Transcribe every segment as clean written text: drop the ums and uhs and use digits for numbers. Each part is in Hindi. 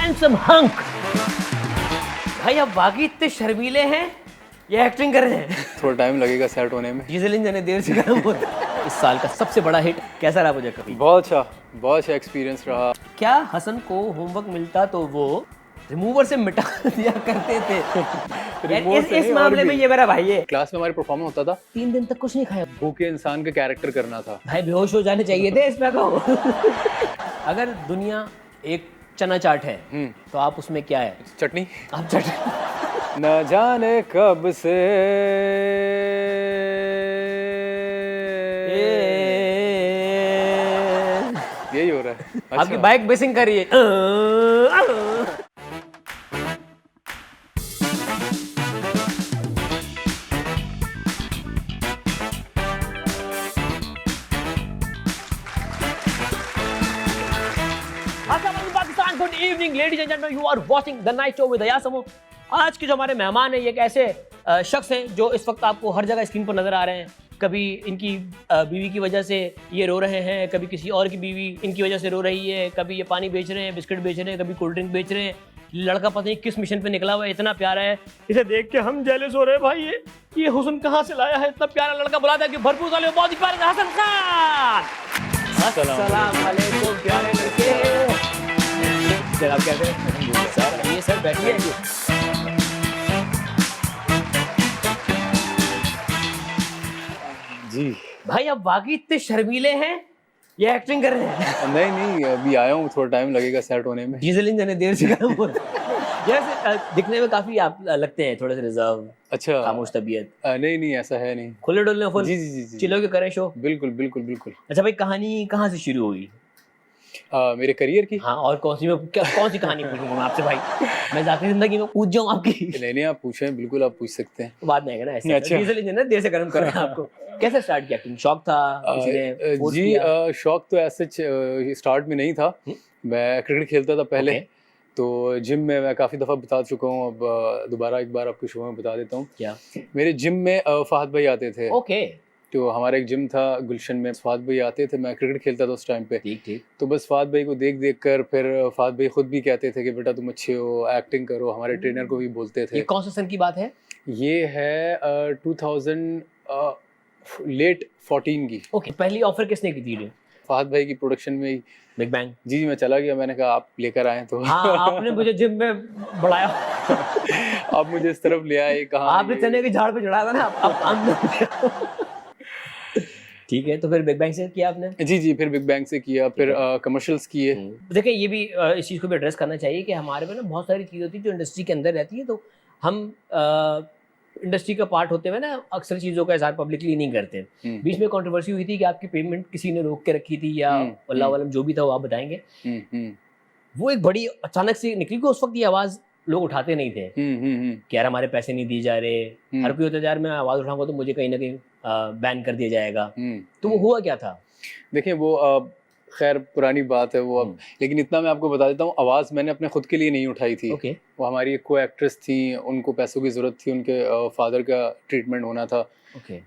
Handsome hunk. भाई आप वाकई इतने शर्मीले हैं या एक्टिंग कर रहे हैं? थोड़ा टाइम लगेगा सेट होने में। डीजल इंजन देर से गर्म होता है। इस साल का सबसे बड़ा हिट कैसा रहा प्रोजेक्ट कभी? बहुत अच्छा एक्सपीरियंस रहा। क्या हसन को होमवर्क मिलता तो वो रिमूवर से मिटा दिया करते थे? इस मामले में ये मेरा भाई है। क्लास में हमारे परफॉर्मेंस होता था, 3 दिन तक कुछ नहीं खाया। भूखे इंसान का कैरेक्टर करना था। भाई बेहोश हो जाने चाहिए थे इसमें तो। अगर दुनिया एक चना चाट है तो आप उसमें क्या है? चटनी। आप चटनी। न जाने कब से यही हो रहा है। अच्छा। आपकी बाइक बेसिंग कर रही है। Pakistan, good evening ladies and gentleman, you are watching the night show with यासमो। आज के जो हमारे मेहमान हैं ये एक ऐसे शख्स हैं जो इस वक्त आपको हर जगह स्क्रीन पर नजर आ रहे हैं। कभी इनकी बीवी की वजह से ये रो रहे हैं, कभी किसी और की बीवी इनकी वजह से रो रही है, कभी ये पानी बेच रहे हैं, बिस्किट बेच रहे हैं, कभी कोल्ड ड्रिंक बेच रहे हैं। लड़का पता नहीं किस मिशन पे निकला हुआ है, इतना प्यारा है, इसे देख के हम जेलस हो रहे हैं। भाई ये हुस्न कहाँ से लाया है? इतना प्यारा लड़का बुला था कि भरपूर साले बहुत ही प्यारे हसन खान। अस्सलाम वालेकुम प्यारे लड़के। सर आप क्या करें? सर ये सर बैठिए। जी भाई आप वाकई इतने शर्मीले हैं या एक्टिंग कर रहे हैं? नहीं अभी आया हूँ, थोड़ा टाइम लगेगा सेट होने में। डीजल इंजन देर से गर्म होता है। जैसे दिखने में काफी आप लगते हैं थोड़े से रिजर्व, अच्छा, खामोश तबीयत। नहीं ऐसा है नहीं। खुले डुलने फुल जी चिलो के करें शो। बिल्कुल। अच्छा भाई कहानी कहाँ से शुरू हुई? मेरे करियर की। हाँ, और कौन सी कहानी पूछूंगा मैं आपसे भाई? मैं जाती जिंदगी में पूछ जाऊँ आपकी? नहीं आप पूछें, बिल्कुल आप पूछ सकते हैं। तो बाद में आएगा ना ऐसे। अच्छा। डीजल इंजन देर से गर्म कर रहे हैं आपको। कैसे स्टार्ट किया? एक्टिंग शौक था? किसी ने force किया? शौक तो ऐसे स्टार्ट में नहीं था। मैं क्रिकेट खेलता था पहले। तो जिम में मैं काफ़ी दफ़ा बता चुका हूँ, अब दोबारा एक बार आपके शो में बता देता हूँ। क्या? मेरे जिम में फहद भाई आते थे। ओके। तो हमारा एक जिम था गुलशन में, फहद भाई आते थे, मैं क्रिकेट खेलता था उस टाइम पे। ठीक। तो बस फहद भाई को देख कर फिर फहद भाई खुद भी कहते थे कि बेटा तुम अच्छे हो, एक्टिंग करो। हमारे ट्रेनर को भी बोलते थे। ये कौन सा सन की बात है? ये है 2000 लेट 14 की। ओके। पहली ऑफर किसने की थी? फहद भाई की प्रोडक्शन में ही। Big bang. जी मैं चला गया, मैंने कहा आप लेकर आए तो। हाँ, आपने मुझे जिम में बढ़ाया। आप मुझे इस तरफ ले आए। कहाँ आपने चने के झाड़ पे चढ़ाया था ना, आप ठीक है। तो फिर बिग बैंग से किया आपने? जी फिर बिग बैंग से किया, फिर कमर्शियल्स किए। देखिए ये भी इस चीज़ को भी एड्रेस करना चाहिए कि हमारे में ना बहुत सारी चीज़ होती है जो इंडस्ट्री के अंदर रहती है, तो हम इंडस्ट्री का पार्ट होते हुए ना अक्सर चीज़ों का इज़हार पब्लिकली नहीं करते। बीच में कंट्रोवर्सी हुई थी कि आपकी पेमेंट किसी ने रोक के रखी थी या अल्लाह वालम जो भी था वो आप बताएंगे। वो एक बड़ी अचानक से निकली कि उस वक्त ये आवाज़ लोग उठाते नहीं थे कि यार हमारे पैसे नहीं दिए जा रहे। हर कोई होता है यार मैं आवाज़ उठाऊंगा तो मुझे कहीं ना कहीं बैन कर दिया जाएगा। तो वो हुआ क्या था? देखिए वो खैर पुरानी बात है वो अब, लेकिन इतना मैं आपको बता देता हूँ, आवाज़ मैंने अपने खुद के लिए नहीं उठाई थी। वो हमारी को एक्ट्रेस थी, उनको पैसों की ज़रूरत थी, उनके फादर का ट्रीटमेंट होना था।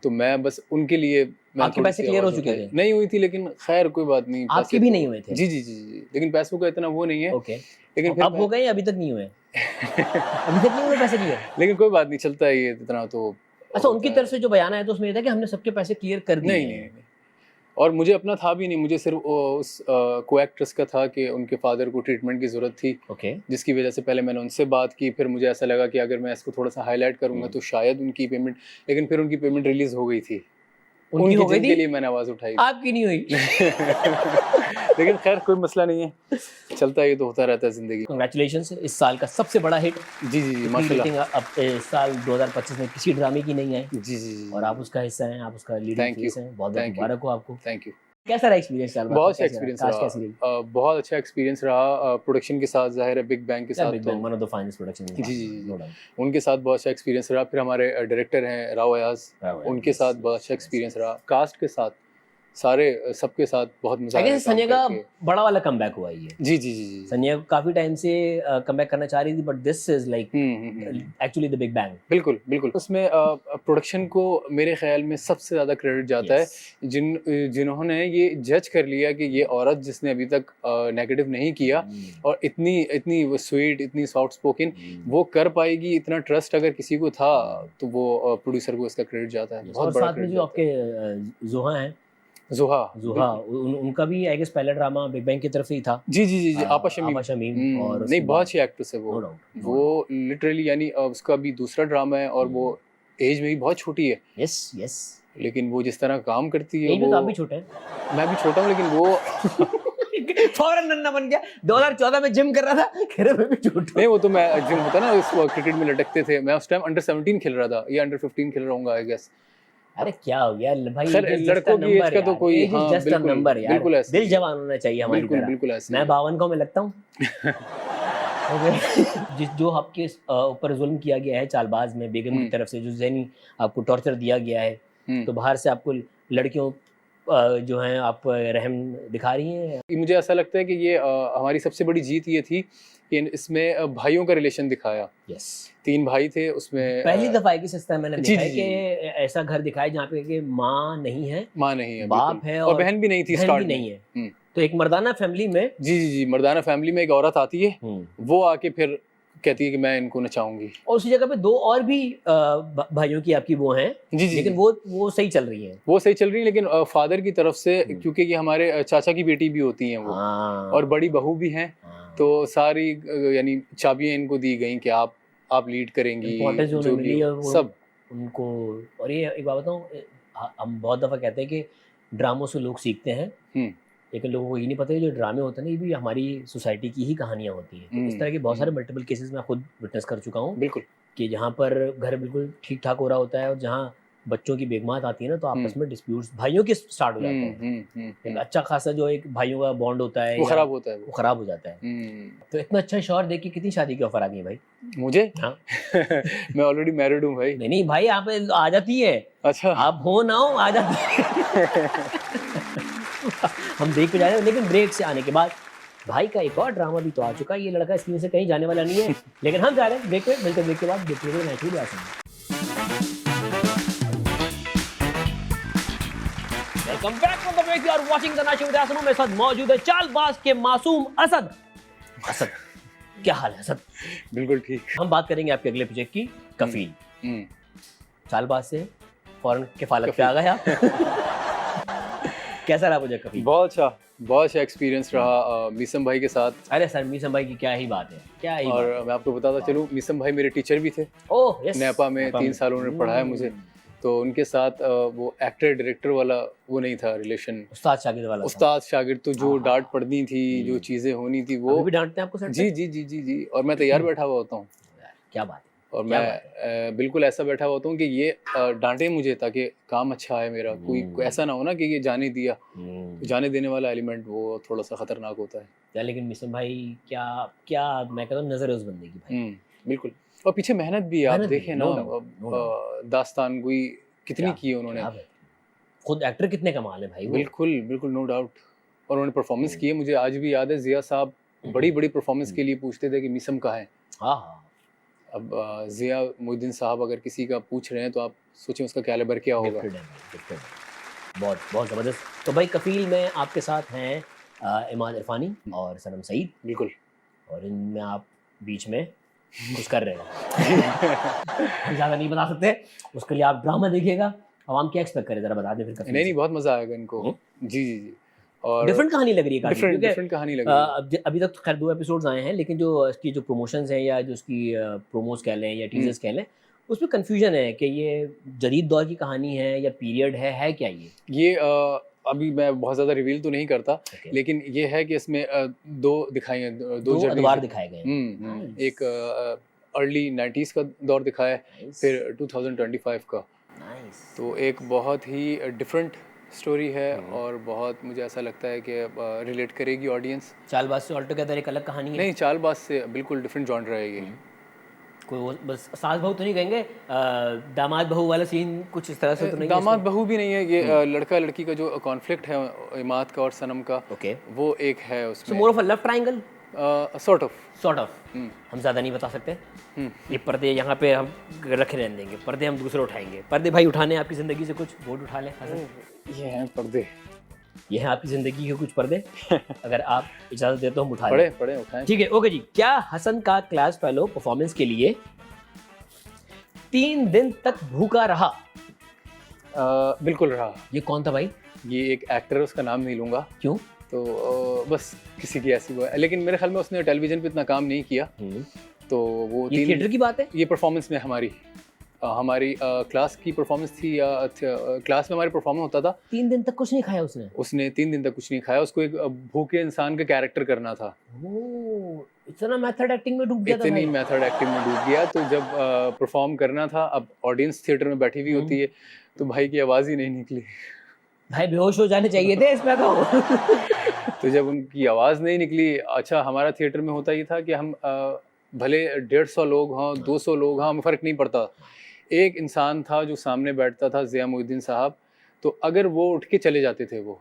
तो मैं बस उनके लिए। आपके पैसे क्लियर हो चुके थे? नहीं हुई थी, लेकिन खैर कोई बात नहीं। आपके भी नहीं हुए थे? जी लेकिन पैसों का इतना वो नहीं है। लेकिन फिर अब हो गए, अभी तक नहीं हुए? अभी तक नहीं हुए पैसे क्लियर? लेकिन कोई बात नहीं, चलता है ये इतना तो। अच्छा, उनकी तरफ से जो बयान आया तो उसमें ये था कि हमने सबके पैसे क्लियर कर दिए। नहीं और मुझे अपना था भी नहीं, मुझे सिर्फ उस को एक्ट्रेस का था कि उनके फादर को ट्रीटमेंट की ज़रूरत थी। जिसकी वजह से पहले मैंने उनसे बात की, फिर मुझे ऐसा लगा कि अगर मैं इसको थोड़ा सा हाईलाइट करूंगा तो शायद उनकी पेमेंट, लेकिन फिर उनकी पेमेंट रिलीज हो गई थी। उनकी हो गई थी? के लिए मैंने आवाज़ उठाई, आपकी नहीं हुई। लेकिन खैर कोई मसला नहीं है, चलता है, ये तो होता रहता है जिंदगी। कांग्रेचुलेशंस, इस साल का सबसे बड़ा हिट। जी माशाल्लाह। अब इस साल 2025 में किसी ड्रामे की नहीं आई। जी और आप उसका हिस्सा हैं, आप उसका लीडिंग फेस हैं। बहुत मुबारक हो आपको। Thank you. कैसा रहा एक्सपीरियंस? बहुत अच्छा एक्सपीरियंस रहा, बहुत अच्छा एक्सपीरियंस रहा। प्रोडक्शन के साथ, जाहिर है बिग बैंग के साथ, big bang one of the finest production. जी उनके साथ बहुत अच्छा एक्सपीरियंस रहा। फिर हमारे डायरेक्टर हैं राव अयाज, उनके साथ बहुत अच्छा एक्सपीरियंस रहा। कास्ट के साथ सारे सबके साथ बहुत मजा आया काम सनिया का करके। बड़ा वाला कमबैक हुआ ये। जी जी जी जी। सनिया काफी टाइम से कमबैक करना चाह रही थी, but this is like actually the big bang. बिल्कुल बिल्कुल। उसमें प्रोडक्शन को मेरे ख्याल में सबसे ज़्यादा क्रेडिट जाता है जिन्होंने ये जज कर लिया कि ये औरत जिसने अभी तक नेगेटिव नहीं किया और इतनी इतनी वो स्वीट, इतनी सॉफ्ट स्पोकन, वो कर पाएगी। इतना ट्रस्ट अगर किसी को था तो वो प्रोड्यूसर को इसका क्रेडिट जाता है। बहुत बड़ा साथ में जो आपके जोहा हैं, जोहा उनका भी आई गेस पहला ड्रामा बिग बैंग की तरफ से ही था। जी जी जी जी। आपा शमीम और नहीं, बहुत अच्छी एक्ट्रेस है वो लिटरली, यानी उसका भी दूसरा ड्रामा है और वो एज में भी बहुत छोटी है। Yes yes. लेकिन वो जिस तरह काम करती है, वो काफी छोटा है। मैं भी छोटा हूँ, लेकिन वो फौरन नन्ना बन गया। 2014 में जिम कर रहा था, कह रहा मैं भी छोटा। नहीं, वो तो मैं जिम होता ना उस क्रिकेट में लटकते थे। मैं उस टाइम अंडर 17 खेल रहा था, ये अंडर 15 खेल रहा हूँ आई गेस। अरे क्या हो गया भाई, लड़कों की एज का तो कोई, हाँ बिल्कुल ऐसा, दिल जवान होना चाहिए हमारी तरह। बिल्कुल ऐसा। मैं 52 को मैं लगता हूँ। जो आपके ऊपर जुल्म किया गया है चालबाज में बेगम की तरफ से, जो ज़हनी आपको टॉर्चर दिया गया है, तो बाहर से आपको लड़कियों जो हैं आप रहम दिखा रही हैं। मुझे ऐसा लगता है कि ये हमारी सबसे बड़ी जीत ये थी कि इसमें भाइयों का रिलेशन दिखाया। यस, 3 भाई थे उसमें। पहली दफा है कि सिस्टम मैंने देखा है कि ऐसा घर दिखाया जहाँ पे कि माँ नहीं है, बाप है और बहन भी नहीं थी, बहन भी नहीं है। तो एक मर्दाना फैमिली में, जी, मर्दाना फैमिली में एक औरत आती है, वो आके फिर कहती है कि मैं इनको नचाऊंगी। और उसी जगह पे 2 और भी भाइयों की आपकी वो हैं, लेकिन वो सही चल रही हैं। वो सही चल रही है, लेकिन फादर की तरफ से, क्योंकि ये हमारे चाचा की बेटी भी होती हैं वो, और बड़ी बहू भी हैं, तो सारी यानी चाबियां इनको दी गई कि आप लीड करेंगी जो भी सब उनको। और ये एक बात बताऊं, हम बहुत दफा कहते हैं कि ड्रामों से लोग सीखते हैं, लेकिन लोगों को ये नहीं पता है जो ड्रामे होते हैं ना, ये भी हमारी सोसाइटी की ही कहानियाँ होती हैं। तो इस तरह के बहुत सारे मल्टीपल केसेस मैं खुद विटनेस कर चुका हूँ। बिल्कुल, कि जहाँ पर घर बिल्कुल ठीक ठाक हो रहा होता है और जहाँ बच्चों की बेगमात आती है ना, तो आपस में डिस्प्यूट्स भाइयों के स्टार्ट हो जाते हैं। एक अच्छा खासा जो एक भाइयों का बॉन्ड होता है, वो खराब होता है, वो खराब हो जाता है। तो इतना अच्छा शौहर देख के कितनी शादी की ऑफर आ गई भाई मुझे? हाँ मैं ऑलरेडी मैरिड हूँ भाई। नहीं भाई, आप आ जाती है। अच्छा, आप हो ना हो, आ जाती है। हम देख के जा रहे हैं, लेकिन ब्रेक से आने के बाद भाई का एक और ड्रामा भी तो आ चुका है। ये लड़का स्क्रीन से कहीं जाने वाला नहीं है, लेकिन हम जा रहे हैं ब्रेक में। मिलते ब्रेक के बाद देखते हुए नाइट भी आ सकते। Welcome back from the break. You are watching the night show with Asad. मेरे साथ मौजूद है चालबाज के मासूम असद। असद, क्या हाल है असद? बिल्कुल ठीक। हम बात करेंगे आपके अगले प्रोजेक्ट की, कफील। चालबाज से फौरन किफालत पे आ गए आप। कैसा रहा प्रोजेक्ट कफील? बहुत अच्छा एक्सपीरियंस रहा मीसम भाई के साथ। अरे सर, मीसम भाई की क्या ही बात है, क्या ही और मैं आपको बताता चलूं, मीसम भाई मेरे टीचर भी थे। ओह यस, नेपा में 3 साल उन्होंने पढ़ाया मुझे, तो उनके साथ वो एक्टर डायरेक्टर वाला वो नहीं था रिलेशन, उस्ताद शागिर्द वाला। उस्ताद शागिर्द, तो जो डांट पड़नी थी, जो चीजें होनी थी, वो भी डांटते हैं आपको सर? जी जी जी जी जी। और मैं तैयार बैठा हुआ होता हूँ। क्या बात है। और मैं बिल्कुल ऐसा बैठा होता हूँ कि ये डांटे मुझे ताकि काम अच्छा आए मेरा। कोई ऐसा ना हो ना कि ये जाने दिया, जाने देने वाला एलिमेंट वो थोड़ा सा खतरनाक होता है। क्या, लेकिन मिसम भाई क्या मैं कहता हूँ, नजर है उस बंदे की भाई। बिल्कुल। और पीछे मेहनत भी है, आप देखें ना, दास्तान गोई कितनी की है उन्होंने। खुद एक्टर कितने कमाल है भाई। बिल्कुल बिल्कुल, नो डाउट। और उन्होंने परफॉर्मेंस की है, मुझे आज भी याद है, जिया साहब बड़ी बड़ी परफॉर्मेंस के लिए पूछते थे कि मिसम कहाँ है। हाँ। अब जिया मोहिद्दीन साहब अगर किसी का पूछ रहे हैं तो आप सोचें उसका कैलिबर क्या होगा। बहुत बहुत ज़बरदस्त। तो भाई कफील में आपके साथ हैं इमाद इरफानी और सनम सईद। बिल्कुल। और इनमें आप बीच में कुछ कर रहे हैं। ज़्यादा नहीं बता सकते, उसके लिए आप ड्रामा देखिएगा। अब हम क्या एक्सपेक्ट करें, ज़रा बता दें फिर। नहीं, बहुत मज़ा आएगा इनको। जी जी जी। और डिफरेंट कहानी लग रही है, डिफरेंट कहानी लग रही है। अभी तक तो खैर 2 एपिसोड्स आए हैं, लेकिन जो इसकी जो प्रमोशंस हैं या जो उसकी प्रोमोस कह लें या टीजर्स कह लें, उसमें कंफ्यूजन है कि ये जदीद दौर की कहानी है या पीरियड है क्या ये अभी मैं बहुत ज़्यादा रिवील तो नहीं करता, लेकिन ये है कि इसमें 2 दिखाए हैं, 2 अदवार दिखाए गए हैं। एक अर्ली 90s का दौर दिखाया है, फिर 2025 का। तो एक बहुत ही डिफरेंट स्टोरी है और बहुत मुझे ऐसा लगता है कि रिलेट करेगी ऑडियंस। चालबाज से ऑल्टोगेदर एक अलग कहानी है। नहीं, चालबाज से बिल्कुल डिफरेंट जॉनर है ये। बस सास बहू तो नहीं कहेंगे, दामाद बहू वाला सीन कुछ इस तरह से तो नहीं? दामाद बहू भी नहीं है ये, लड़का लड़की का जो कॉन्फ्लिक्ट है इमाद का और सनम का, ओके, वो एक है उसमें। More of a love triangle sort of. हम ज़्यादा नहीं बता सकते। ये पर्दे यहाँ पे हम रखे रहने देंगे, पर्दे हम दूसरे उठाएंगे। पर्दे भाई उठाने आपकी ज़िंदगी से कुछ बोर्ड उठा लें हसन। ये हैं पर्दे, ये हैं आपकी ज़िंदगी के कुछ पर्दे। अगर आप इजाज़त दें तो हम उठा लें। पढ़े उठाएं। ठीक है, ओके जी। क्या हसन का क्लास फेलो परफॉर्मेंस के लिए 3 दिन तक भूखा रहा? बिल्कुल रहा। ये कौन था भाई? ये एक एक्टर है, उसका नाम नहीं लूंगा। क्यों? तो बस किसी की ऐसी वो है, लेकिन मेरे ख्याल में उसने टेलीविजन पे इतना काम नहीं किया। तो वो ये थिएटर की बात है? ये परफॉर्मेंस में हमारी क्लास की परफॉर्मेंस थी, या क्लास में हमारी परफॉर्मेंस होता था। 3 दिन तक कुछ नहीं खाया उसने 3 दिन तक कुछ नहीं खाया। उसको एक भूखे इंसान का कैरेक्टर करना था। इतना मेथड एक्टिंग में डूब गया था भाई। इतनी मेथड एक्टिंग में डूब गया। तो जब परफॉर्म करना था, अब ऑडियंस थिएटर में बैठी हुई होती है, तो भाई की आवाज़ ही नहीं निकली। भाई बेहोश हो जाने चाहिए थे इसमें तो जब उनकी आवाज़ नहीं निकली, अच्छा हमारा थिएटर में होता ये था कि हम भले 150 लोग हों, 200 लोग हों, हमें फ़र्क नहीं पड़ता। एक इंसान था जो सामने बैठता था, ज़िया मोहिउद्दीन साहब। तो अगर वो उठ के चले जाते थे, वो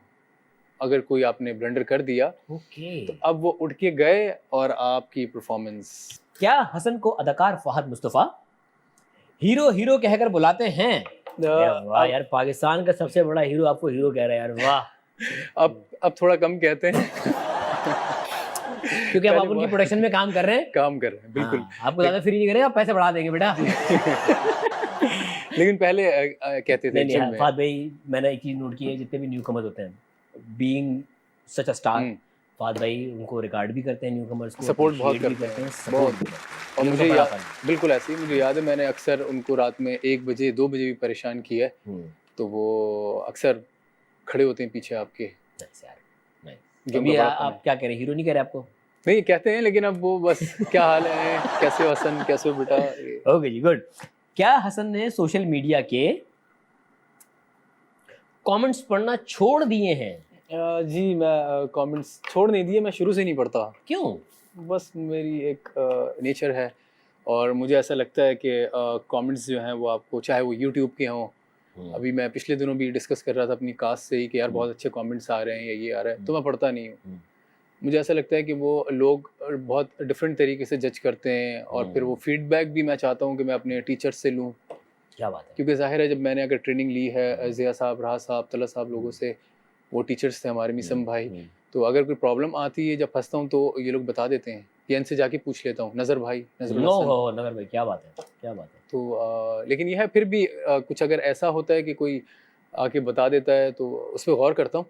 अगर कोई आपने ब्लंडर कर दिया, तो अब वो उठ के गए और आपकी परफॉर्मेंस। क्या हसन को अदाकार फहद मुस्तफ़ा हीरो कहकर बुलाते हैं? वाह यार, पाकिस्तान का सबसे बड़ा हीरो आपको हीरो कह रहा है यार, वाह। अब थोड़ा कम कहते हैं क्योंकि अब आप उनकी प्रोडक्शन में काम कर रहे हैं। बिल्कुल। आपको ज्यादा फ्री नहीं करेगा, पैसे बढ़ा देंगे बेटा। लेकिन पहले कहते थे जिम में। फहद भाई, मैंने एक चीज नोट की है, जितने भी न्यू कमर्स होते हैं, being such a star, Fahad भाई उनको रिकॉर्ड भी करते हैं, न्यू कमर्स को सपोर्ट बहुत करते हैं, बहुत। और मुझे बिल्कुल ऐसे ही मुझे याद है, मैंने अक्सर उनको रात में 1 बजे 2 बजे भी परेशान किया है। तो वो अक्सर खड़े होते हैं पीछे आपके। आप क्या कह रहे हैं, हीरो नहीं कह रहे आपको? नहीं कहते हैं, लेकिन अब वो बस क्या हाल है, कैसे हो हसन, कैसे हो बेटा। ओके जी, गुड। क्या हसन ने सोशल मीडिया के कमेंट्स पढ़ना छोड़ दिए हैं? जी मैं कमेंट्स छोड़ नहीं दिए, मैं शुरू से नहीं पढ़ता। क्यों? बस मेरी एक नेचर है, और मुझे ऐसा लगता है कि कमेंट्स जो हैं वो आपको, चाहे वो यूट्यूब के हों, अभी मैं पिछले दिनों भी डिस्कस कर रहा था अपनी कास्ट से ही कि यार बहुत अच्छे कमेंट्स आ रहे हैं या ये आ रहा है, तो मैं पढ़ता नहीं हूँ। मुझे ऐसा लगता है कि वो लोग बहुत डिफरेंट तरीके से जज करते हैं, और फिर वो फीडबैक भी मैं चाहता हूँ कि मैं अपने टीचर से लूँ। क्या बात है। क्योंकि जाहिर है, जब मैंने अगर ट्रेनिंग ली है ज़िया साहब, राह साहब, तला साहब लोगों से, वो टीचर्स थे हमारे, मिसम भाई, तो अगर कोई प्रॉब्लम आती है, जब फंसता हूँ, तो ये लोग बता देते हैं कि इनसे जाके पूछ लेता हूँ, नज़र भाई, नज़र भाई, क्या बात है, क्या बात है। तो लेकिन यह है, फिर भी कुछ अगर ऐसा होता है कि कोई आके बता देता है, तो उस पर गौर करता हूँ।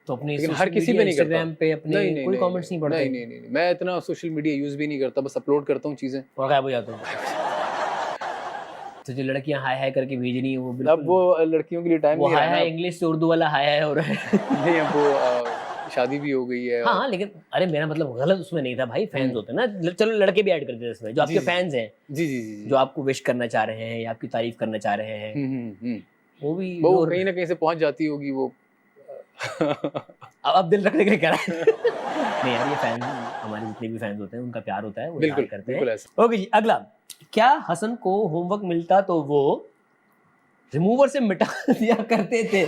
तो अपनी हर किसी पे नहीं करता, इंस्टाग्राम पे अपने कोई कमेंट्स नहीं पढ़ते? नहीं, मैं इतना सोशल मीडिया यूज़ भी नहीं करता, बस अपलोड करता हूँ चीज़ें और गायब हो जाता हूँ। तो जो लड़कियां हाय हाय करके भेज रही हैं, वो बिल्कुल, अब वो लड़कियों के लिए टाइम नहीं है ना, इंग्लिश से उर्दू वाला हाय हाय हो रहा है। नहीं, अब वो शादी भी हो गई है। हाँ, लेकिन अरे मेरा मतलब गलत उसमें नहीं था भाई, फैंस होते हैं ना, चलो लड़के भी ऐड कर देते हैं इसमें, जो आपके फैंस हैं, जी, जो आपको विश करना चाह रहे हैं या आपकी तारीफ करना चाह रहे हैं, वो भी कहीं ना कहीं से पहुंच जाती होगी वो। अब दिल रखने के लिए कह रहा है। नहीं यार, ये फैन, हमारे जितने भी फैंस होते हैं उनका प्यार होता है, वो बिल्कुल करते हैं। ओके जी, अगला। क्या हसन को होमवर्क मिलता तो वो रिमूवर से मिटा दिया करते थे?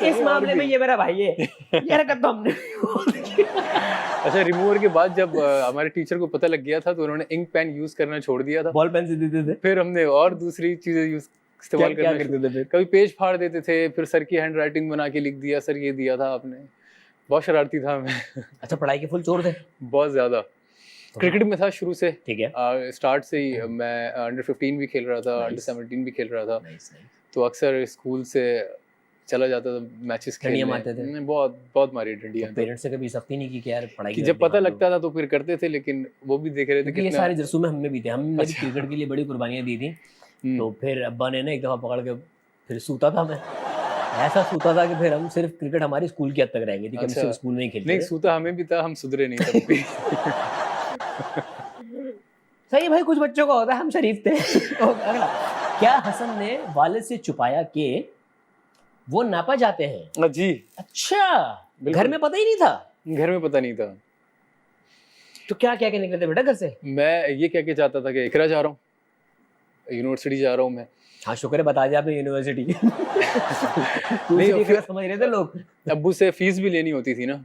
इस मामले में ये मेरा भाई है, ये हरकत तो हमने। अच्छा, रिमूवर के बाद जब हमारे टीचर को पता लग गया था, तो उन्होंने इंक पेन यूज करना छोड़ दिया था, बॉल पेन से देते थे। फिर हमने और दूसरी चीजें इस्तेमाल करते थे। कभी पेज फाड़ देते थे, फिर सर की हैंड राइटिंग बना के लिख दिया, सर ये दिया था आपने। बहुत शरारती था मैं। अच्छा, पढ़ाई के फुल चोर थे? बहुत ज्यादा। क्रिकेट में था शुरू से, ठीक है, स्टार्ट से ही। मैं अंडर 15 भी खेल रहा था, अंडर 17 भी खेल रहा था। तो अक्सर स्कूल से चला जाता था मैचेस खेलने। मारते थे? बहुत मारी डंडियां। पेरेंट्स से कभी सख्ती नहीं की कि यार पढ़ाई की? जब पता लगता था तो फिर करते थे, लेकिन वो भी देख रहे थे कि ये सारे रसूम हमें भी थे, हमने क्रिकेट के लिए बड़ी कुर्बानियां दी थी। तो फिर अब्बा ने ना एक दफा पकड़ के फिर सूता था, मैं ऐसा सूता था कि फिर हम सिर्फ क्रिकेट हमारी स्कूल की हद तक रह गई थी, कि हम सिर्फ स्कूल में ही खेलते। नहीं, सूता हमें भी था, हम सुधरे नहीं तब भी। सही भाई, कुछ बच्चों का होता है, हम शरीफ थे। अगला। क्या हसन ने वालिद से छुपाया कि वो नापा जाते हैं? जी। अच्छा, घर में पता ही नहीं था? घर में पता नहीं था। तो क्या क्या निकले थे बेटा घर से? मैं ये कह के जाता था कि इकरा जा रहा हूँ, यूनिवर्सिटी जा रहा हूँ मैं। हाँ शुक्र है बता दिया आपने यूनिवर्सिटी। नहीं फिर समझ रहे थे लोग। अब्बू से फीस भी लेनी होती थी ना,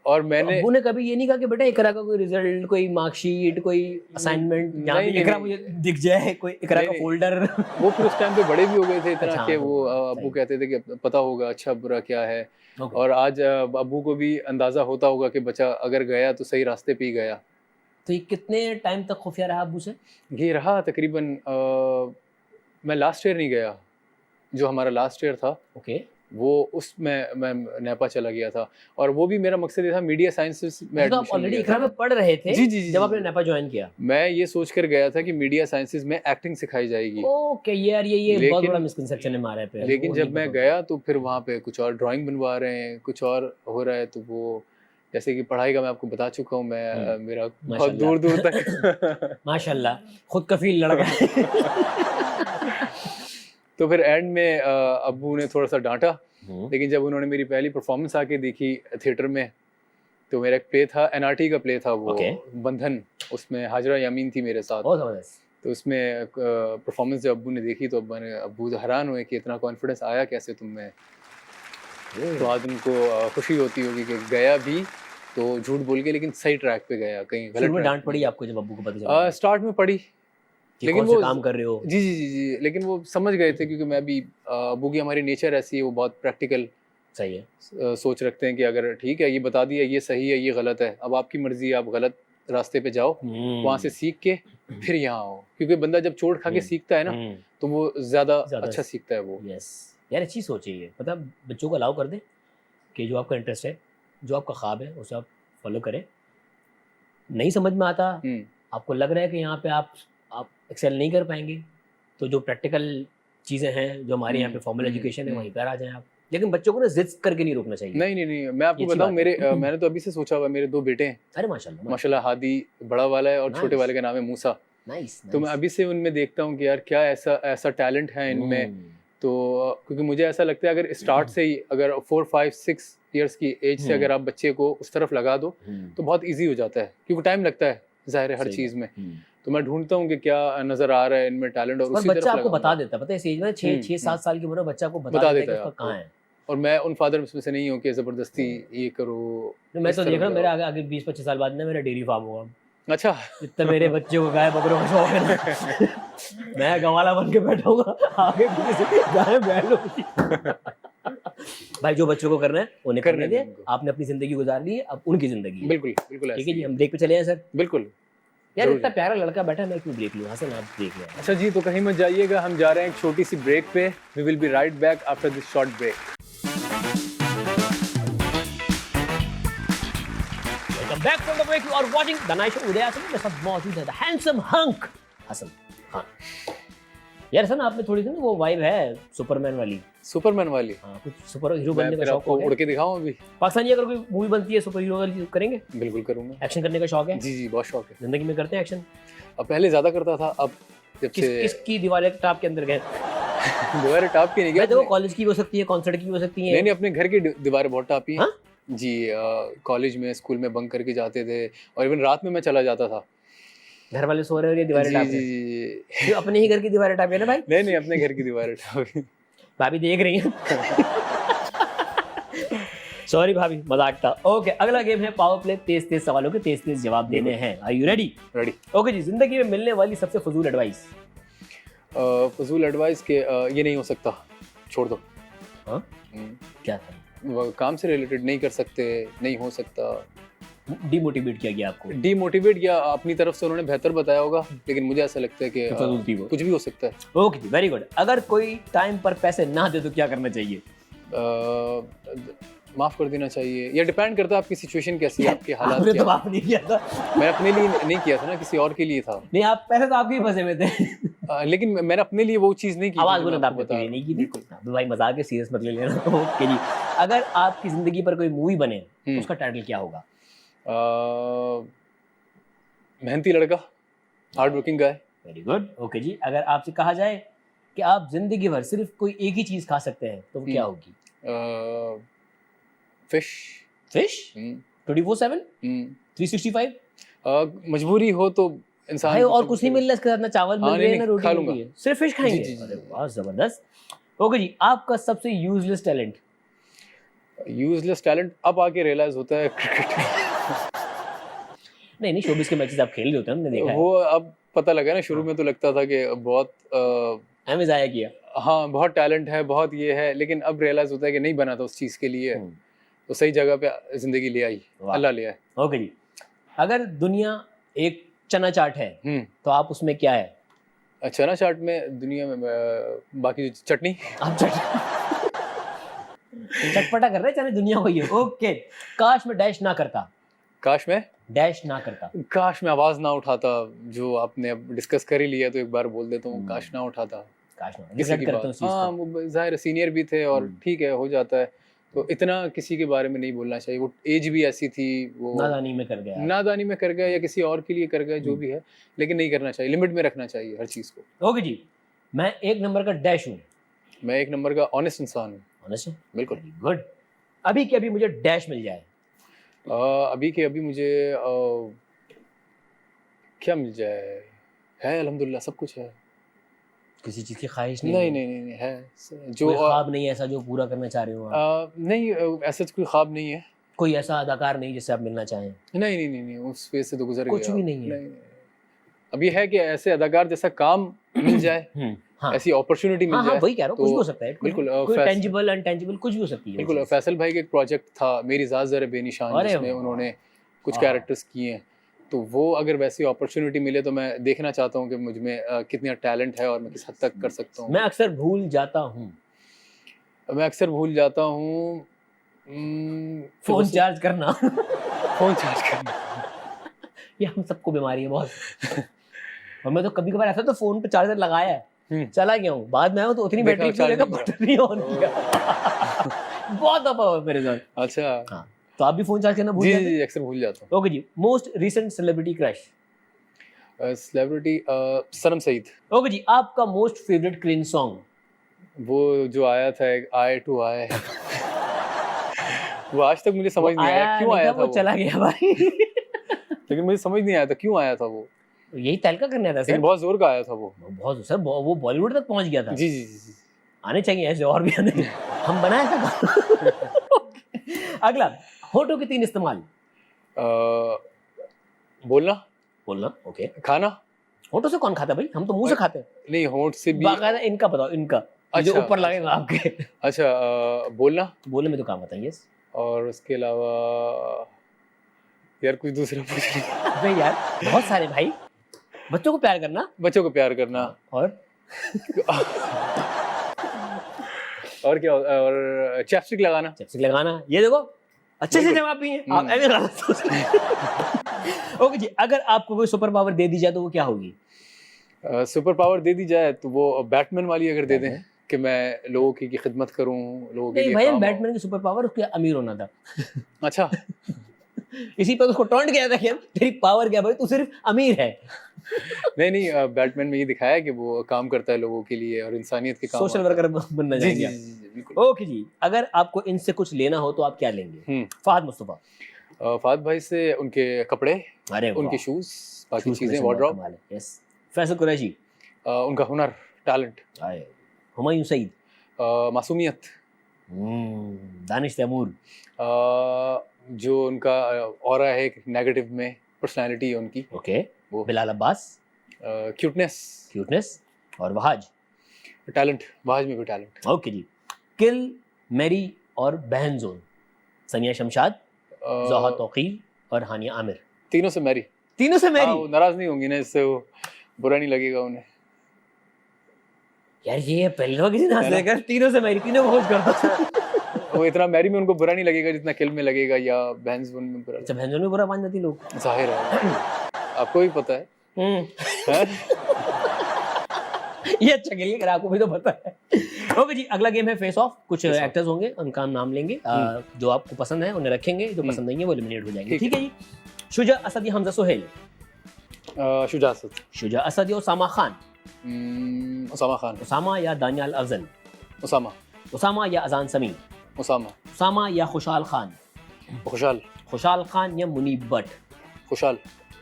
और मैंने अब्बू ने कभी ये नहीं कहा कि बेटा इकरा का कोई रिजल्ट, कोई मार्कशीट, कोई असाइनमेंट जहाँ पे इकरा मुझे दिख जाए, कोई इकरा का फोल्डर? वो फिर उस टाइम पे बड़े भी हो गए थे इतना अच्छा, कि वो अब्बू कहते थे कि पता होगा अच्छा बुरा क्या है। और आज अब्बू को भी अंदाजा होता होगा कि बच्चा अगर गया तो सही रास्ते पे ही गया। तो ये कितने टाइम तक खुफिया रहा अब्बू से? ये रहा तकरीबन मैं लास्ट ईयर नहीं गया, जो हमारा लास्ट ईयर था वो उसमें मैं नेपा चला गया था, और वो भी मेरा मकसद ये था मीडिया साइंसेस में तो आप ऑलरेडी इकरा में पढ़ रहे थे जी जब आपने नेपा ज्वाइन किया? मैं ये सोच कर गया था कि मीडिया साइंसेस में एक्टिंग सिखाई जाएगी। ओके यार ये बहुत बड़ा मिसकंसेप्शन है हमारे पे। लेकिन जब मैं गया तो फिर वहाँ पे कुछ और ड्राइंग बनवा रहे हैं, कुछ और हो रहा है, तो वो जैसे कि पढ़ाई का मैं आपको बता चुका हूँ, मैं मेरा बहुत दूर दूर तक माशाल्लाह खुद कफील लड़का। तो फिर एंड में अब्बू ने थोड़ा सा डांटा, लेकिन जब उन्होंने मेरी पहली परफॉर्मेंस आके देखी थिएटर में, तो मेरा एक प्ले था, एनआरटी का प्ले था वो, बंधन, उसमें हाजरा यामीन थी मेरे साथ। तो उसमें परफॉर्मेंस जब अब्बू ने देखी तो अब्बू हैरान हुए कि इतना कॉन्फिडेंस आया कैसे तुम में। तो आज उनको खुशी होती होगी कि गया भी तो झूठ बोल के, लेकिन सही ट्रैक पे गया, कहीं गलत में डांट पड़ी आपको जब अब्बू को पता चला? स्टार्ट में पड़ी, लेकिन वो काम कर रहे हो। जी जी जी जी, लेकिन वो समझ गए थे, क्योंकि मैं भी अब्बू की हमारी नेचर ऐसी है, वो बहुत प्रैक्टिकल सही है सोच रखते हैं कि अगर ठीक है ये बता दिया ये सही है ये गलत है, अब आपकी मर्जी है, आप गलत रास्ते पे जाओ, वहाँ से सीख के फिर यहाँ आओ, क्योंकि बंदा जब चोट खा के सीखता है ना तो वो ज्यादा अच्छा सीखता है वो। यस यार अच्छी सोच है ये, मतलब बच्चों को अलाउ कर दे कि जो आपका इंटरेस्ट है, जो आपका ख्वाब है उसे आप फॉलो करें। नहीं समझ में आता, आपको लग रहा है कि यहाँ पे आप एक्सेल नहीं कर पाएंगे, तो जो प्रैक्टिकल चीज़ें हैं, जो हमारे यहाँ पे फॉर्मल एजुकेशन है, वहीं पर आ जाएं आप। लेकिन बच्चों को ना जिद करके नहीं रोकना चाहिए। नहीं मैं आपको बताऊं, मैंने तो अभी से सोचा हुआ, मेरे 2 बेटे हैं। अरे माशाल्लाह हादी बड़ा वाला है और छोटे वाले का नाम है मूसा। तो मैं अभी से उनमें देखता हूँ कि यार क्या ऐसा टैलेंट है इनमें। तो क्योंकि मुझे ऐसा लगता है अगर स्टार्ट से ही अगर 4, 5, 6 इयर्स की एज से अगर आप बच्चे को उस तरफ लगा दो तो बहुत ईजी हो जाता है, क्योंकि टाइम लगता है जाहिर है हर चीज़ में। तो मैं ढूंढता हूँ कि क्या नजर आ रहा है इनमें टैलेंट, और उसी बच्चा आपको बता देता है, पता है इस एज में 6-7 साल की उम्र में बच्चा आपको बता देता है कहाँ है। और मैं उन फादर में से नहीं हूँ कि जबरदस्ती ये करो। मैं तो देख रहा हूँ मेरे आगे 20-25 साल बाद ना मेरा डेयरी फार्म होगा। अच्छा, जितने मेरे बच्चे को गाय बकरों का शौक है ना, मैं गवाला बन के बैठाऊंगा आगे गाय बैल होगी। भाई जो बच्चों को करना है उन्हें करने दे, आपने अपनी जिंदगी गुजार ली है, अब उनकी जिंदगी। बिल्कुल ठीक है जी, हम ब्रेक पे चले हैं सर। बिल्कुल यार इतना प्यारा लड़का बैठा है, मैं क्यों ब्रेक लूं? हसन आप ब्रेक लें। अच्छा जी, तो कहीं मत जाइएगा, हम जा रहे हैं एक छोटी सी ब्रेक पे। We will be right back after this short break. Welcome back from the break, you are watching the night show Uday Hasan. मेरे साथ मौजूद है the handsome hunk Hasan Khan. यार हसन आपने थोड़ी सी ना वो वाइब है सुपरमैन वाली। हाँ, कुछ सुपर हीरो बनने का शौक है? उड़ के दिखाऊं अभी? पाकिस्तानी अगर कोई मूवी बनती है सुपर हीरो वाली करेंगे? बिल्कुल करूंगा। एक्शन करने का शौक है? जी बहुत शौक है। जिंदगी में करते हैं एक्शन? अब पहले ज्यादा करता था, अब जब से किसकी दीवारें टॉप के अंदर गए? दीवारें टॉप की नहीं गया, देखो कॉलेज की हो सकती है, कॉन्सर्ट की हो सकती है। नहीं अपने घर की दीवारें बहुत टॉप हैं। जी कॉलेज में स्कूल में बंक करके जाते थे, और इवन रात में मैं चला जाता था। घर वाले सो रहे हो, ये दीवारें टॉप है? जी अपने ही घर की दीवारें टॉप है ना भाई? नहीं अपने घर की दीवारें टॉप है। भाभी देख रही हैं। सॉरी भाभी, मजाक था। ओके, अगला गेम है पावर प्ले। तेज सवालों के तेज जवाब देने हैं। Are you ready? Ready. Okay जी, जिंदगी में मिलने वाली सबसे फजूल एडवाइस? फजूल एडवाइस के ये नहीं हो सकता, छोड़ दो। हाँ क्या था? काम से रिलेटेड नहीं कर सकते, नहीं हो सकता। डिमोटिवेट किया गया आपको? डिमोटिवेट या अपनी तरफ से उन्होंने बेहतर बताया होगा, लेकिन मुझे ऐसा लगता है कि कुछ भी हो सकता है। ओके जी, वेरी गुड। अगर कोई टाइम पर पैसे ना दे तो क्या करना चाहिए? माफ कर देना चाहिए, या डिपेंड करता है आपकी सिचुएशन कैसी है, आपके हालात क्या। तो माफ नहीं किया था। मैं अपने लिए नहीं किया था ना, किसी और के लिए था। नहीं, आप पैसे तो आपके ही फंसे हुए थे। लेकिन मैंने अपने लिए वो चीज नहीं की। आवाज बुलंद आपने अपने लिए नहीं की थी। तो भाई मजाक है, सीरियस मत ले लेना। ओके जी, अगर आपकी जिंदगी पर कोई मूवी बने तो उसका टाइटल क्या होगा? मेहनती लड़का, hard working guy. Very good. Okay जी, अगर आपसे कहा जाए कि आप जिंदगी भर सिर्फ कोई एक ही चीज खा सकते हैं तो वो क्या होगी? फिश। 24/7 365? मजबूरी हो तो इंसान भाई को और सब कुछ नहीं मिल रहा इसके साथ, ना चावल मिल हाँ, रहे हैं नहीं, ना नहीं, रोटी खा मिल लूंगा। रही है, सिर्फ फिश खाएंगे? जी, जी, अरे वाह जबरदस्त। ओके जी, आपका सबसे यूजलेस टैलेंट? यूजलेस टैलेंट अब आके रियलाइज होता है क्रिकेट। नहीं नहीं, शोबिस के मैचेस आप खेल रहे होते हैं, हमने देखा है। वो अब पता लगा ना, शुरू हाँ। में तो लगता था कि बहुत हमें जाया किया। हाँ बहुत टैलेंट है, बहुत ये है, लेकिन अब रियलाइज होता है कि नहीं बना था उस चीज़ के लिए, तो सही जगह पे जिंदगी ले आई, वाह। अल्लाह ले आए। ओके जी, अगर दुनिया एक चना चाट है तो आप उसमें क्या है? चना चाट में दुनिया में बाकी चटनी। आप चटपटा कर रहे हैं चने दुनिया को ये। ओके, काश मैं डैश ना करता। काश में डैश ना करता। काश मैं आवाज ना उठाता, जो आपने अब डिस्कस कर ही लिया तो एक बार बोल देता हूँ, काश ना उठाता काश ना, किसी रिग्रेट की करता बात। हूँ इस चीज हाँ को। वो जाहिर है सीनियर भी थे और ठीक है हो जाता है, तो इतना किसी के बारे में नहीं बोलना चाहिए। वो एज भी ऐसी थी, वो नादानी में कर गया। नादानी में कर गया या किसी और के लिए कर गया, जो भी है, लेकिन नहीं करना चाहिए, लिमिट में रखना चाहिए हर चीज़ को। ओके जी, मैं एक नंबर का डैश हूँ। मैं एक नंबर का ऑनेस्ट इंसान हूँ। ऑनेस्ट है? बिल्कुल। गुड। अभी के अभी मुझे डैश मिल जाए। अभी के अभी मुझे क्या मिल जाए, है अल्हम्दुलिल्लाह सब कुछ है। किसी चीज की ख्वाहिश नहीं? नहीं नहीं नहीं, नहीं है जो कोई ख्वाब नहीं है ऐसा जो पूरा करना चाह रहे हो आप? नहीं ऐसा कोई ख्वाब नहीं है। कोई ऐसा अदाकार नहीं जिससे आप मिलना चाहें? नहीं नहीं नहीं नहीं, उस फेज से तो गुजर गया। कुछ भी नहीं है? नहीं, अब ये है कि ऐसे अदाकार जैसा काम मिल जाए, हाँ। ऐसी अपॉर्चुनिटी मिल हाँ, जाए। हाँ, वही कह रहा हूँ, कुछ भी हो सकता है। बिल्कुल, कोई टेंजिबल अनटेंजिबल कुछ भी हो सकती है। बिल्कुल। फैसल भाई का एक प्रोजेक्ट था मेरी ज़ात ज़रा बेनिशान, जिसमें उन्होंने कुछ कैरेक्टर्स किए हैं, तो वो अगर वैसी अपॉर्चुनिटी मिले तो मैं देखना चाहता हूँ कि मुझ में कितना टैलेंट है और मैं किस हद तक कर सकता हूँ। मैं अक्सर भूल जाता हूँ फोन चार्ज करना। फोन चार्ज करना। ये हम सबको बीमारी है बहुत। और मैं तो कभी कभार ऐसा तो फोन पे चार्जर लगाया है, चला गया हूँ, बाद में आया तो उतनी बैटरी क्यों लेकर बटन नहीं ऑन किया। बहुत दफा हुआ मेरे साथ। अच्छा हाँ, तो आप भी फोन चार्ज करना भूल जी जाते हैं? जी अक्सर भूल जाता हूँ। ओके जी, most recent celebrity crush? Celebrity Sanam Saeed. Okay जी, आपका मोस्ट फेवरेट क्रिंज सॉन्ग? वो जो आया था एक आए टू आए। वो आज तक मुझे समझ नहीं आया क्यों आया था, वो चला गया भाई। लेकिन मुझे समझ नहीं आया था क्यों आया था वो। यही तहलका करने था सर। लेकिन बहुत जोर का आया था वो। बहुत सर, वो बॉलीवुड तक पहुंच गया था। जी जी जी। आने चाहिए ऐसे और भी आने। हम बनाए था। अगला, होठों के 3 इस्तेमाल? बोलना ओके। खाना? होठों से कौन खाता भाई, हम तो मुंह से खाते हैं। नहीं, होठ से भी। बाकायदा इनका बताओ, इनका जो ऊपर लगेगा आपके। अच्छा, बोलने में तो काम आता है। यस। और उसके अलावा यार कुछ दूसरा पूछ भाई यार बहुत सारे भाई। बच्चों को प्यार करना। और क्या, और चैपस्टिक लगाना। ये देखो अच्छे से जवाब भी है, आप ऐसे गलत सोच रहे हैं। ओके जी, अगर आपको कोई सुपर पावर दे दी जाए तो वो क्या होगी? सुपर पावर दे दी जाए तो वो बैटमैन वाली अगर दे दें कि मैं लोगों की खिदमत करूं, लोगों के लिए भाई बैटमैन की सुपर पावर उसके अमीर होना था। अच्छा। इसी पर उसको टॉन्ट किया था कि तेरी पावर क्या भाई, तू सिर्फ अमीर है। नहीं, बैटमैन में ये दिखाया कि वो काम करता है लोगों के लिए और इंसानियत के काम, सोशल वर्कर बनना चाहिए। ओके जी, अगर आपको इनसे कुछ लेना हो तो आप क्या लेंगे? फहद मुस्तफा। फहद भाई से उनके कपड़े, उनके शूज, बाकी चीजें, वार्डरोब। यस। फैसल कुरैशी। उनका हुनर, टैलेंट। हुमायूं सईद। मासूमियत। दानिश तैमूर। जो उनका ऑरा है नेगेटिव में, पर्सनालिटी है उनकी। ओके। वो बिलाल अब्बास। क्यूटनेस। और वहाज। टैलेंट, वहाज में भी टैलेंट। ओके जी, किल, मैरी और बहन जोन? सनिया शमशाद, ज़ोहा तौकीर और हानिया आमिर। तीनों से मैरी। वो नाराज नहीं होंगी ना, इससे वो बुरा नहीं लगेगा उन्हें। यार ये पहले किसी ने लेकर तीनों से मैरी, तीनों को खोज करता। वो इतना मैरी में उनको बुरा नहीं लगेगा जितना किल में लगेगा या बहन जोन में बुरा। अच्छा, बहन जोन में बुरा मान जाती लोग, जाहिर है। आपको भी पता है। ये अच्छा खेलिए, अगर आपको भी तो पता है। ओके जी, अगला गेम है फेस ऑफ। कुछ एक्टर्स होंगे, उनका नाम लेंगे, जो आपको पसंद है उन्हें रखेंगे, जो पसंद नहीं है वो एलिमिनेट हो जाएंगे। ठीक है जी। शुजा असद या हमजा सुहेल? शुजा असद या उसामा खान? उसामा या दानियाल अफजल? उसामा या अजान समी? उसामा या खुशाल खान? खुशाल खान या मुनीब भट्ट?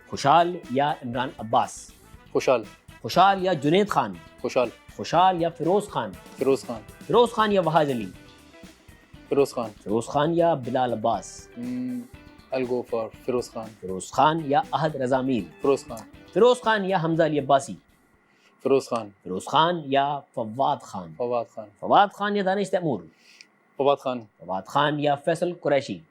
खुशाल या इमरान अब्बास? खुशाल। खुशाल या जुनैद खान? खुशाल। खुशाल या फिरोज खान? फिरोज खान। फिरोज खान या वहाज अली? फिरोज खान। फिरोज खान या Bilal Abbas? I'll go for Firoz Khan. Firoz Khan या अहद रजा मीर? फिरोज खान। फिरोज खान या हमजा अली अब्बासी? फिरोज खान। फिरोज खान या फवाद खान? फवाद खान। फवाद खान या दानिश तैमूर? फवाद खान। फवाद खान या फैसल कुरैशी?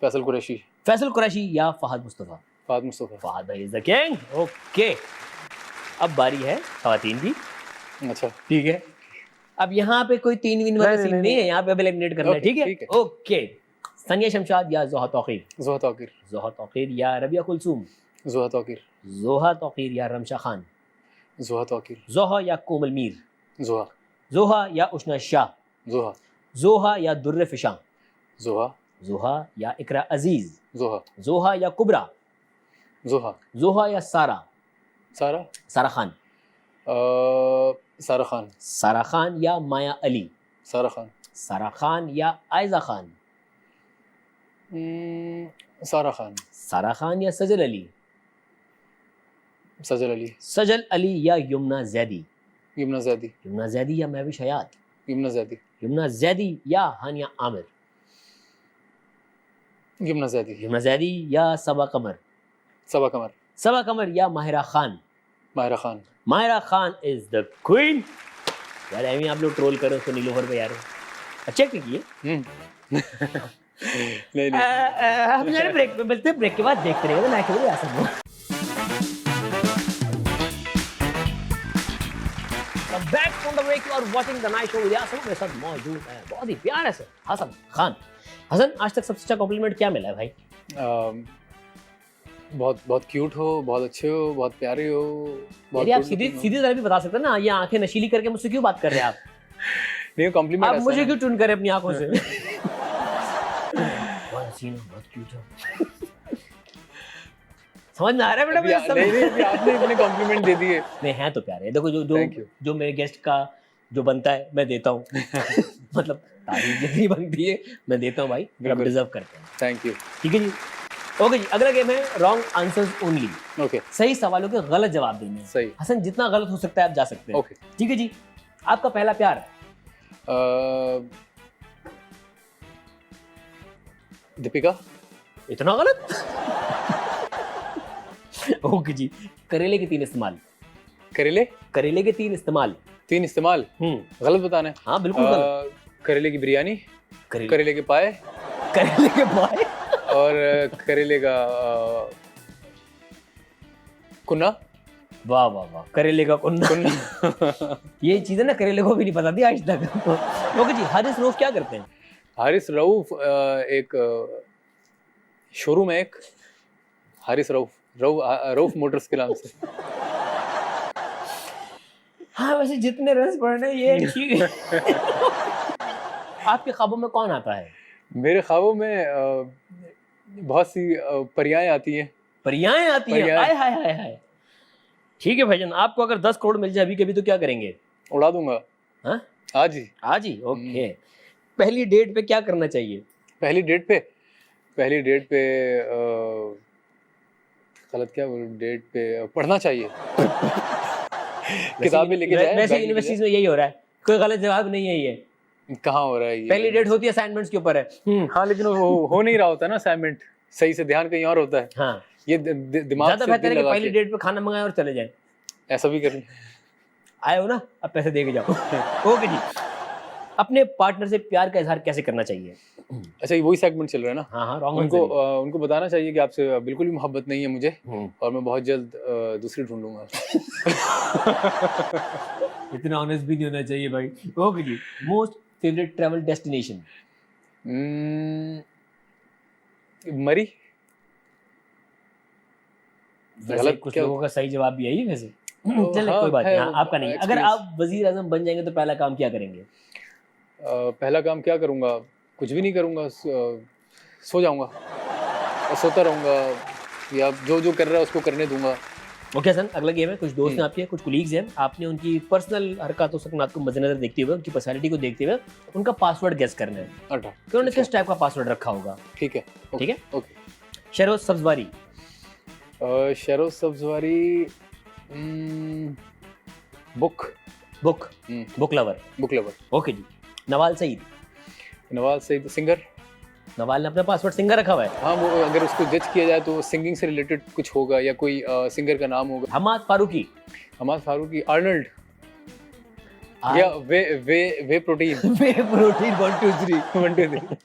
फैसल कुरैशी। फैसल कुरैशी या फहद मुस्तफ़ा? फहद मुस्तफ़ा। फहद भाई इज द किंग। ओके, अब बारी है खवातीन की। अच्छा ठीक है, अब यहाँ पे कोई 3 विन वाला सीन नहीं है, यहाँ पे अब एलिमिनेट करना है। ठीक है, ओके। सनिया शमशाद या ज़ोहा तौक़ीर? ज़ोहा तौक़ीर। ज़ोहा तौक़ीर या रबिया कुलसूम? ज़ोहा तौक़ीर। ज़ोहा तौक़ीर या रमशा खान? ज़ोहा तौक़ीर। ज़ोहा या कोमल मीर? ज़ोहा। ज़ोहा या उशना शाह? ज़ोहा। ज़ोहा या दुर्र फिशा? ज़ोहा। ज़ोहा या इकरा अजीज? ज़ोहा। ज़ोहा या कुबरा? ज़ोहा। ज़ोहा या सारा? सारा। सारा खान? सारा खान। सारा खान या माया अली? सारा खान। सारा खान या आयजा खान? सारा खान। सारा खान या सजल अली? सजल अली। सजल अली या यमुना जैदी? यमुना ज़ैदी। यमुना जैदी या महविश हयात? यमुना ज़ैदी। यमुना जैदी या हानिया आमिर? यमुना ज़ैदी। यमुना जैदी या सबा कमर? सबा कमर। सबा कमर या Mahira Khan? Mahira Khan. Mahira Khan is the queen. यार एमी आप लोग ट्रोल करो उसको नीलोफर पे यार, अच्छा किए। नहीं हम यार ब्रेक पे मिलते हैं, ब्रेक के बाद देखते रहेंगे ना कि आसम back from the break, you are watching the night show with यासम। मेरे साथ मौजूद है बहुत ही प्यारा से हसन खान। हसन, आज तक सबसे अच्छा कॉम्प्लीमेंट क्या मिला है भाई? बहुत बहुत क्यूट हो, बहुत अच्छे हो, बहुत प्यारे हो। यदि आप सीधी तरह भी बता सकते हैं ना, ये आंखें नशीली करके मुझसे क्यों बात कर रहे हैं आप? नहीं, कॉम्प्लीमेंट आप मुझे क्यों ट्यून करें अपनी आंखों से? बहुत हसीन हो, बहुत क्यूट हो। समझ में आ रहा है बेटा? नहीं, आपने इतने कॉम्प्लीमेंट दे दिए। नहीं, हैं तो प्यारे। देखो जो मेरे गेस्ट का जो बनता है मैं देता हूँ। मतलब तारीफ जितनी बनती है मैं देता हूँ भाई, आप डिजर्व करते हैं। Thank you. ठीक है जी, ओके जी। अगला गेम है रॉन्ग आंसर्स ओनली। ओके। सही सवालों के गलत जवाब देने हैं। सही। हसन, जितना गलत हो सकता है आप जा सकते हैं। ओके, ठीक है जी। आपका पहला प्यार? दीपिका। इतना गलत? ओके जी। करेले के 3 इस्तेमाल? करेले के 3 इस्तेमाल? 3 इस्तेमाल गलत बताना है? हाँ बिल्कुल गलत। करेले की बिरयानी, करेले के पाए, करेले के पाए और करेले का कुन्ना। वाह वाह वाह, करेले का कुन्ना। ये चीजें ना करेले को भी नहीं पता थी आज तक। ओके जी। हारिस रऊफ क्या करते हैं? हारिस रऊफ एक शोरूम है, एक हारिस रऊफ मोटर्स के नाम से। हाँ, वैसे जितने रन्स पड़ने ये ठीक है। आपके ख्वाबों में कौन आता है? मेरे ख्वाबों में बहुत सी परियाएं आती हैं। परियाएं आती हैं? हाय हाय हाय हाय। ठीक है भाईजान, आपको अगर 10 करोड़ मिल जाए अभी कभी तो क्या करेंगे? उड़ा दूंगा। हाँ, आज ही। आज ही? ओके। पहली डेट पे क्या करना चाहिए? पहली डेट पे गलत क्या बोलूं, डेट पे पढ़ना चाहिए। किताबें लेके जाए। वैसे यूनिवर्सिटीज में यही हो रहा है, कोई गलत जवाब नहीं है ये। कहाँ हो रहा है ये? पहली डेट होती है असाइनमेंट्स के ऊपर है। हाँ, लेकिन वो हो नहीं रहा होता ना असाइनमेंट सही से, ध्यान कहीं और होता है। हाँ, ये दिमाग ज्यादा बेहतर है कि पहली डेट पे खाना मंगाए और चले जाए। ऐसा भी कर आए हो ना, अब पैसे दे के जाओ। ओके जी। अपने पार्टनर से प्यार का इजहार कैसे करना चाहिए? अच्छा, ये वही सेगमेंट चल रहा है ना? हाँ हाँ, उनको बताना चाहिए कि आपसे बिल्कुल भी मोहब्बत नहीं है मुझे, और मैं बहुत जल्द दूसरी ढूंढूंगा। इतना ऑनेस्ट भी नहीं होना चाहिए भाई। ओके जी। Most favourite travel destination? Murree. गलत। कुछ लोगों का सही जवाब भी यही वैसे। चलिए कोई बात नहीं, आपका नहीं। अगर आप वजीर आजम बन जाएंगे तो पहला काम क्या करेंगे? पहला काम क्या करूंगा? कुछ भी नहीं करूंगा, सो जाऊंगा और सोता रहूंगा, या जो कर रहा है उसको करने दूंगा। ओके सर, अगला गेम है। कुछ दोस्त हैं आपके, कुछ कुलीग्स हैं, आपने उनकी पर्सनल हरकतों सकनात को मद्देनजर देखते हुए, उनकी पर्सनैलिटी को देखते हुए उनका पासवर्ड गेस करना है। अच्छा, कि उन्होंने किस टाइप का पासवर्ड रखा होगा। ठीक है। ठीक है, okay. Shahroz Sabzwari? Shahroz Sabzwari, book book, book lover. Lover. Okay जी। नवाल सईद। नवाल सईद सिंगर। नवाल ने अपना पासवर्ड सिंगर रखा हुआ है। हाँ, वो अगर उसको जज किया जाए तो सिंगिंग से रिलेटेड कुछ होगा या कोई सिंगर का नाम होगा। हमाद फारूकी। हमाद फारूकी, आर्नल्ड या whey protein. Whey protein 1 2 3 1 2 3।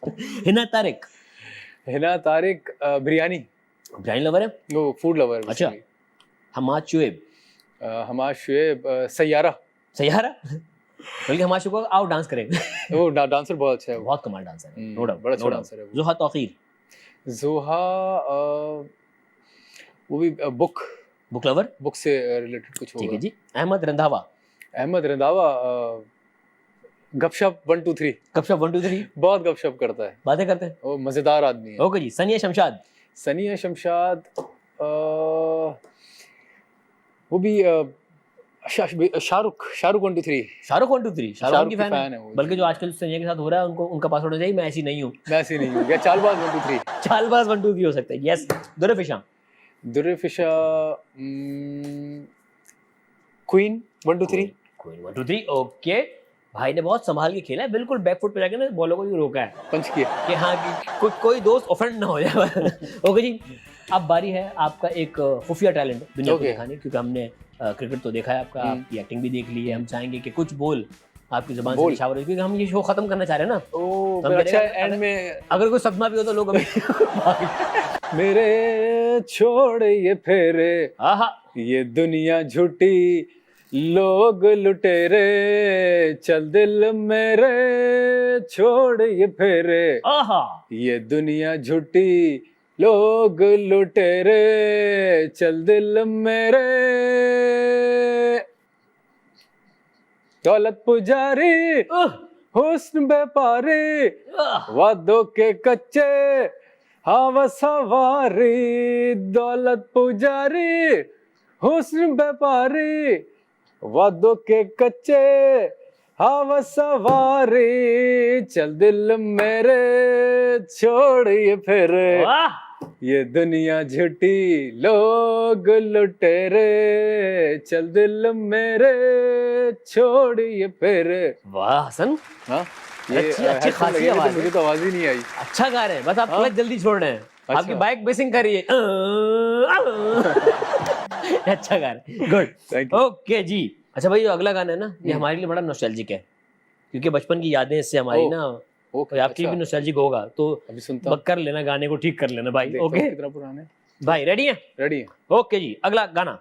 Hina Tariq. Hina Tariq, biryani. ब्राइन लवर है वो फूड लवर। अच्छा। हमाद शुएब। हमाद शुएब, सैयारा। सैयारा। बल्कि हमाद शुएब को आओ डांस करेंगे। वो डांसर बहुत अच्छा है, बहुत कमाल डांसर है, नो डाउट, बड़ा अच्छा डांसर है वो। ज़ुहा तौकीर। ज़ुहा, वो भी बुक लवर। बुक से रिलेटेड कुछ होगा। ठीक है जी। अहमद रंधावा। अहमद रंधावा, गपशप 1 2 3। गपशप 1 2 3। बहुत गपशप करता है, बातें करते हैं। वो मजेदार आदमी है। ओके जी। सनिया शमशाद। सनिया शमशाद, वो भी शाहरुख 1 2 3। शाहरुख 1 2 3। शाहरुख की फैन है वो। बल्कि जो आजकल सनिया के साथ हो रहा है उनको उनका पासवर्ड हो जाए, मैं ऐसी नहीं हूँ। मैं ऐसी नहीं हूँ, या चालबाज 1 2 3। चालबाज 1 2 3 हो सकता है। यस। दुर्रफिशा। क्वीन 1 2 3। क्वीन 1 2 3। ओके। भाई ने बहुत संभाल के खेला है, बिल्कुल बैकफुट पे जाके ना बॉलों को भी रोका है, पंच किया कि हाँ कि कोई दोस्त ऑफेंड ना हो जाए। ओके जी। अब बारी है आपका एक खुफिया टैलेंट दुनिया को दिखाने, क्योंकि हमने क्रिकेट तो देखा है आपका, आपकी एक्टिंग भी देख ली है। हम चाहेंगे कि कुछ बोल आपकी जुबान से निछावर, क्योंकि हम ये शो खत्म करना चाह रहे हैं ना। तो अच्छा, एंड में अगर कोई सदमा भी हो तो लोग अभी मेरे छोड़ ये फेरे, ये दुनिया झूठी, लोग लुटेरे, चल दिल मेरे छोड़ ये फेरे, ये दुनिया झूठी, लोग लुटेरे, चल दिल मेरे। दौलत पुजारी, हुस्न व्यापारी, वादों के कच्चे, हवा सवारी। दौलत पुजारी, हुस्न व्यापारी, वादों के कच्चे, हवा सवारी, चल दिल मेरे छोड़ ये फिर, ये दुनिया झूठी, लोग लुटेरे, चल दिल मेरे छोड़ ये फिर। वाह हसन। हाँ, अच्छी खासी आवाज है। मुझे तो आवाज ही नहीं आई। अच्छा गा रहे हैं, बस आप क्लच जल्दी छोड़ रहे हैं। अच्छा। आपकी बाइक बेसिंग कर रही है। अच्छा गा रहे हैं, गुड। ओके जी। अच्छा भाई, जो अगला गाना है ना, ये हमारे लिए बड़ा नॉस्टैल्जिक है, क्योंकि बचपन की यादें इससे हमारी ना, तो आपकी भी नॉस्टैल्जिक होगा, तो अभी सुनता हूं। कर लेना, गाने को ठीक कर लेना भाई। ओके कितना पुराना है भाई, रेडी है? रेडी है। ओके जी, अगला गाना।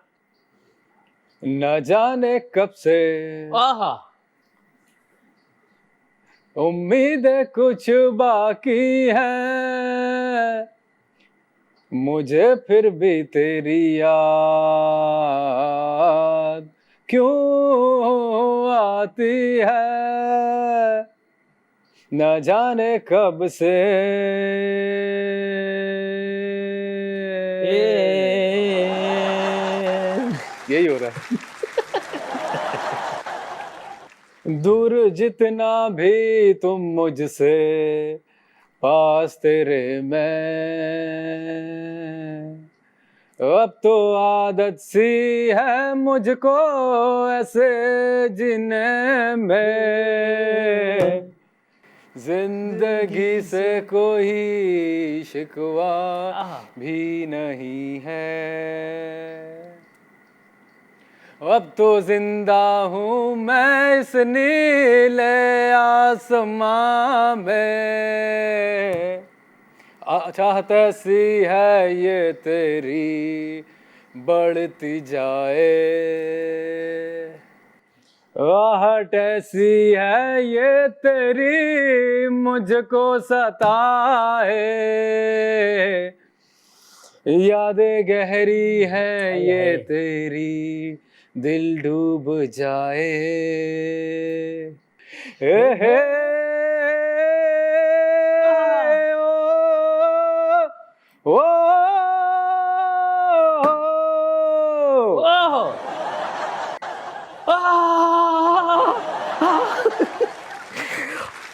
न जाने कब से आहा, उम्मीदें कुछ बाकी है, मुझे फिर भी तेरी याद क्यों आती है, न जाने कब से यही हो रहा है। दूर जितना भी तुम मुझसे, पास तेरे मैं, अब तो आदत सी है मुझको ऐसे जीने में, जिंदगी से कोई शिकवा भी नहीं है, अब तो जिंदा हूँ मैं इस नीले आसमां में, चाहत ऐसी है ये तेरी बढ़ती जाए, आहट ऐसी है ये तेरी मुझको सताए, यादें गहरी है ये तेरी दिल डूब जाए, हे ओ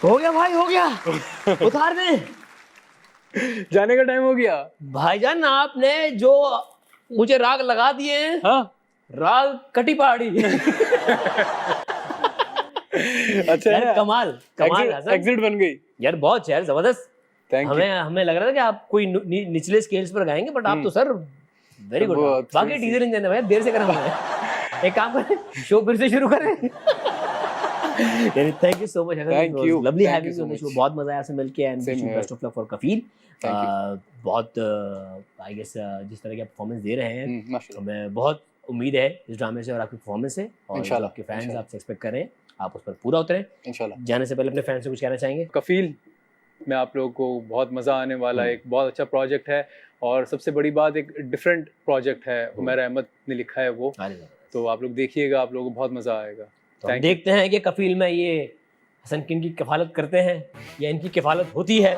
हो गया भाई, हो गया। उतार दे। जाने का टाइम हो गया भाईजान। आपने जो मुझे राग लगा दिए हैं। हाँ राग कटी पहाड़ी। अच्छा यार है। कमाल कमाल हसन। एग्जिट बन गई। यार बहुत यार जबरदस्त। Thank you. हमें लग रहा था कि आप कोई निचले स्केल्स पर गाएंगे, बट आप तो सर वेरी गुड। वो बाकी टीजर इंजन है भाई, देर से करेंगे। एक काम करें, शो फिर से शुरू करें। Thank you so much. Thank you. Lovely Thank having you you so on the much. Show. बहुत मजा आया आपसे मिलके and Same here. Best of luck for Kafeel. Thank you. बहुत आई गेस जिस तरह की आप परफॉर्मेंस दे रहे हैं, माशाल्लाह। हमें बहुत उम्मीद है इस ड्रामे से और आपकी परफॉर्मेंस से, और जो इंशाल्लाह, आपके फैंस इंशाल्लाह। आपसे एक्सपेक्ट कर रहे हैं आप उस पर पूरा उतरें। इंशाल्लाह। जाने से पहले अपने फैंस से कुछ कहना चाहेंगे? कफील में आप लोगों को बहुत मज़ा आने वाला है। एक बहुत अच्छा प्रोजेक्ट है और सबसे बड़ी बात एक डिफरेंट प्रोजेक्ट है। उमर अहमद ने लिखा है वो, तो आप लोग देखिएगा, आप लोगों को बहुत मज़ा आएगा। तो हम देखते हैं कि कफील में ये हसन किन की किफालत करते हैं या इनकी किफालत होती है।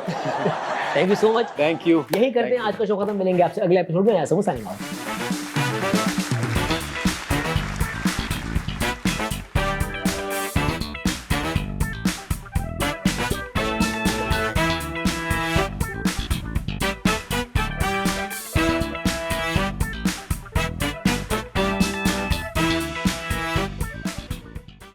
Thank you so much. Thank you. यही करते हैं आज का शो खत्म। मिलेंगे आपसे अगले एपिसोड में। Signing off.